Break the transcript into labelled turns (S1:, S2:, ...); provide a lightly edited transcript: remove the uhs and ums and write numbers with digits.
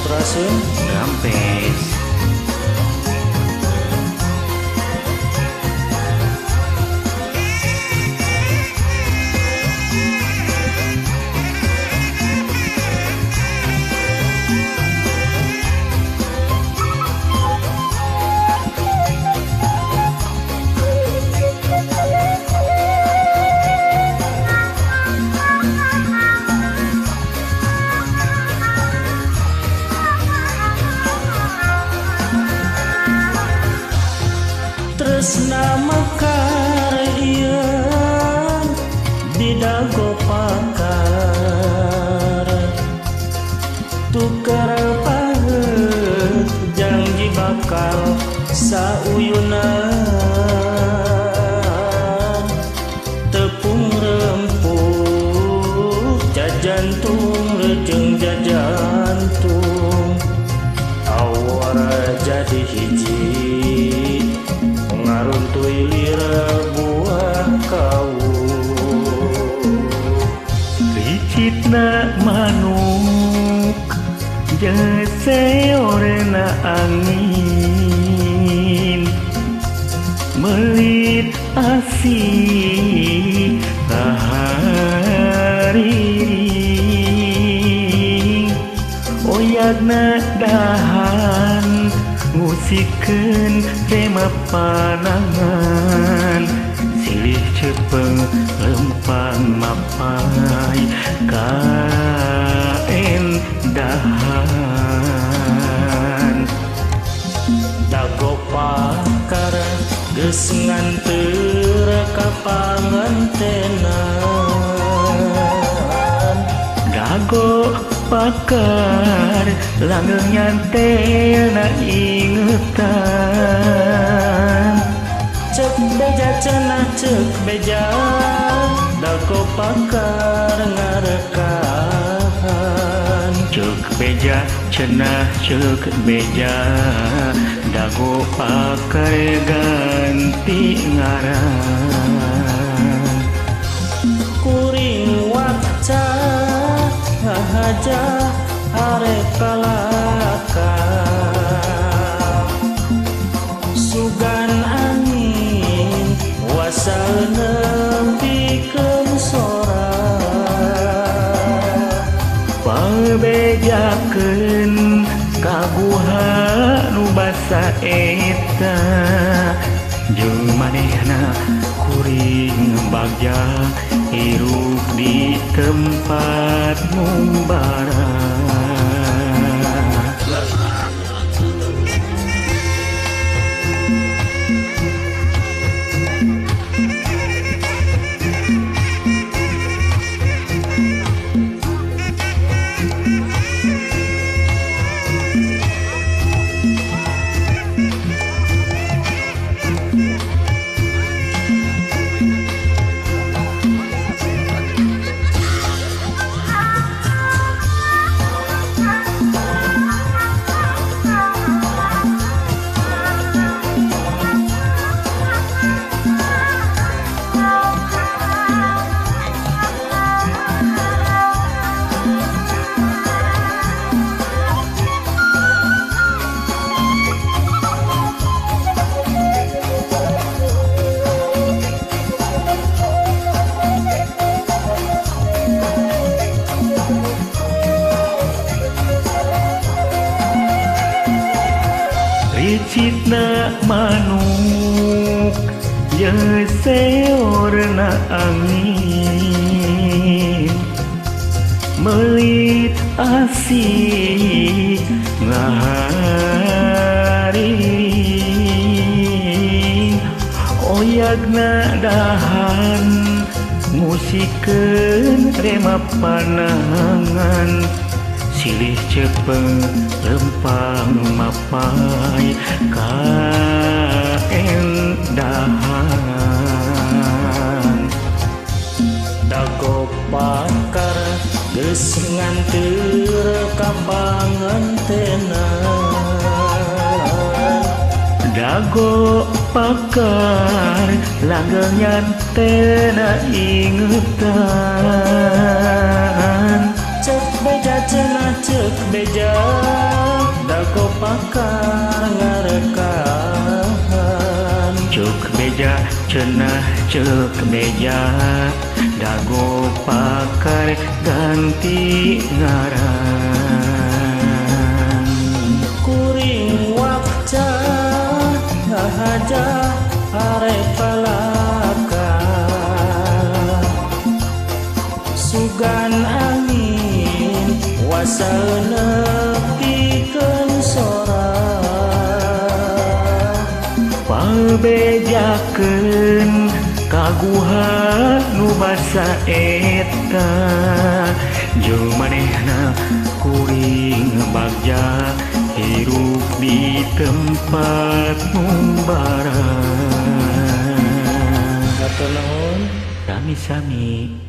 S1: Terasun
S2: Rampes
S1: tresna mekar ieu didago pakar tukar paheut janji bakal sauyunan tepung rempuk jajantung rejeng jajantung awara jadi hiji ngaruntuy lira buah kau
S2: Ricitna manuk Jeseorna angin Melit asih kahariring Oyagna dahan Musikeun rema panangan silih cepeng lempang mapai kaen dahan
S1: dago pakar geus nganteur ka pangantenan
S2: dago pakar langgeng nyantel na ingetan
S1: cek beja cenah cek beja dago pakar ngarekan
S2: cek beja cenah cek beja dago pakar ganti ngaran
S1: kuring waca haja arek kalaka sugan angin wasal nempikeun sora
S2: pabejakeun kaguha nu basa eta jeung manehna kuring bagja hirup di tempat mumbara Ricitna manuk Jeseorna angin Melit asih ngahariring Oyagna dahan musikeun rema panangan silih cepeng lempang mapai kaen dahan
S1: dago pakar geus nganteur ka pangantenan
S2: dago pakar langgeng nyantena ingetan
S1: cek beja cenah cek beja dago pakar ngarekaan
S2: cek beja cenah cek beja dago pakar ganti ngaran
S1: kuring wakca ngahaja arek palaka sugan angin wasa nepikeun sora
S2: palbejakeun kaguha nu basa eta jeung manehna kuring bagja hirup di tempat mumbarang
S1: Hatur nuhun.
S2: sami-sami